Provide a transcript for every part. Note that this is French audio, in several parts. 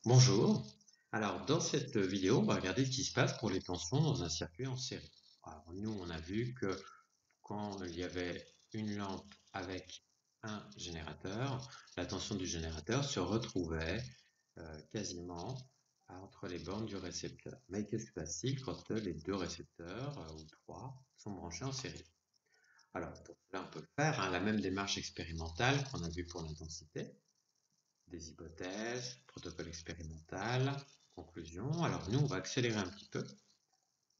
Bonjour. Alors, dans cette vidéo, on va regarder ce qui se passe pour les tensions dans un circuit en série. Alors, nous, on a vu que quand il y avait une lampe avec un générateur, la tension du générateur se retrouvait quasiment entre les bornes du récepteur. Mais qu'est-ce qui se passe-t-il quand les deux récepteurs, ou trois, sont branchés en série? Alors, pour cela, on peut faire la même démarche expérimentale qu'on a vue pour l'intensité. Des hypothèses, protocole expérimental, conclusion. Alors nous, on va accélérer un petit peu.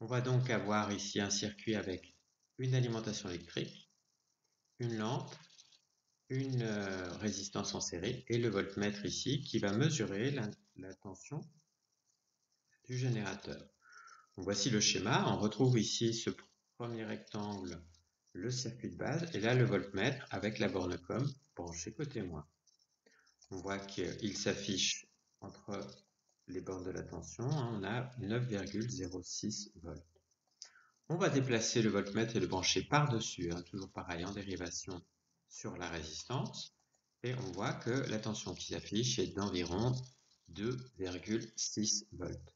On va donc avoir ici un circuit avec une alimentation électrique, une lampe, une résistance en série et le voltmètre ici qui va mesurer la tension du générateur. Donc voici le schéma. On retrouve ici ce premier rectangle, le circuit de base, et là le voltmètre avec la borne com branchée côté moins. On voit qu'il s'affiche entre les bornes de la tension, on a 9,06 volts. On va déplacer le voltmètre et le brancher par-dessus, toujours pareil en dérivation sur la résistance, et on voit que la tension qui s'affiche est d'environ 2,6 volts.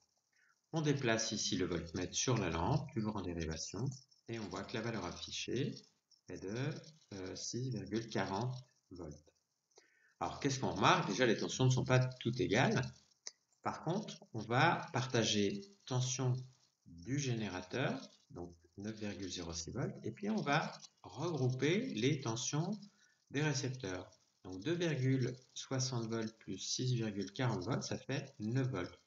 On déplace ici le voltmètre sur la lampe, toujours en dérivation, et on voit que la valeur affichée est de 6,40 volts. Alors, qu'est-ce qu'on remarque? Déjà, les tensions ne sont pas toutes égales. Par contre, on va partager tension du générateur, donc 9,06 volts, et puis on va regrouper les tensions des récepteurs. Donc 2,60 volts plus 6,40 volts, ça fait 9 volts.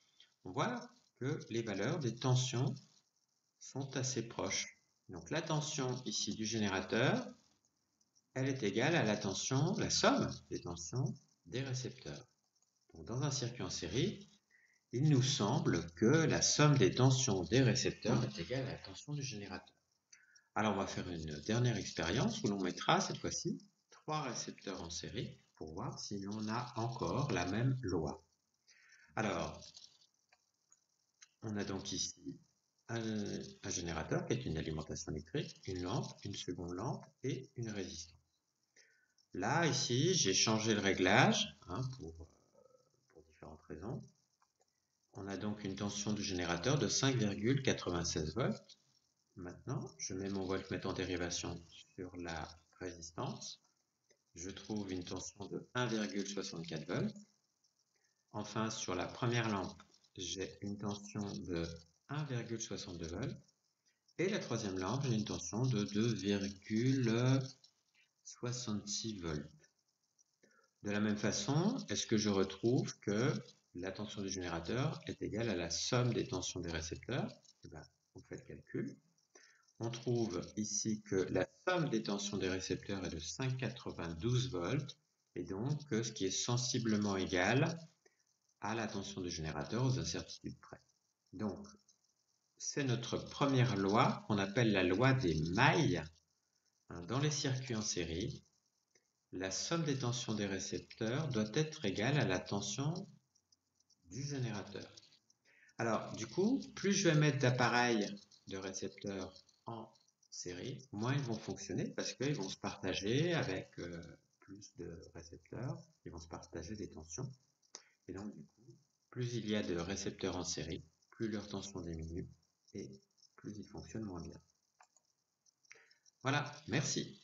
On voit que les valeurs des tensions sont assez proches. Donc la tension ici du générateur, elle est égale à la somme des tensions des récepteurs. Donc dans un circuit en série, il nous semble que la somme des tensions des récepteurs est égale à la tension du générateur. Alors on va faire une dernière expérience où l'on mettra cette fois-ci 3 récepteurs en série pour voir si l'on a encore la même loi. Alors, on a donc ici un générateur qui est une alimentation électrique, une lampe, une seconde lampe et une résistance. Là, ici, j'ai changé le réglage pour différentes raisons. On a donc une tension du générateur de 5,96 volts. Maintenant, je mets mon voltmètre en dérivation sur la résistance. Je trouve une tension de 1,64 volts. Enfin, sur la première lampe, j'ai une tension de 1,62 volts. Et la troisième lampe, j'ai une tension de 2,66 volts. De la même façon, est-ce que je retrouve que la tension du générateur est égale à la somme des tensions des récepteurs? On fait le calcul. On trouve ici que la somme des tensions des récepteurs est de 5,92 volts, et donc ce qui est sensiblement égal à la tension du générateur aux incertitudes près. Donc, c'est notre première loi qu'on appelle la loi des mailles. Dans les circuits en série, la somme des tensions des récepteurs doit être égale à la tension du générateur. Alors, du coup, plus je vais mettre d'appareils de récepteurs en série, moins ils vont fonctionner parce qu'ils vont se partager avec plus de récepteurs, ils vont se partager des tensions. Et donc, du coup, plus il y a de récepteurs en série, plus leur tension diminue et plus ils fonctionnent moins bien. Voilà, merci.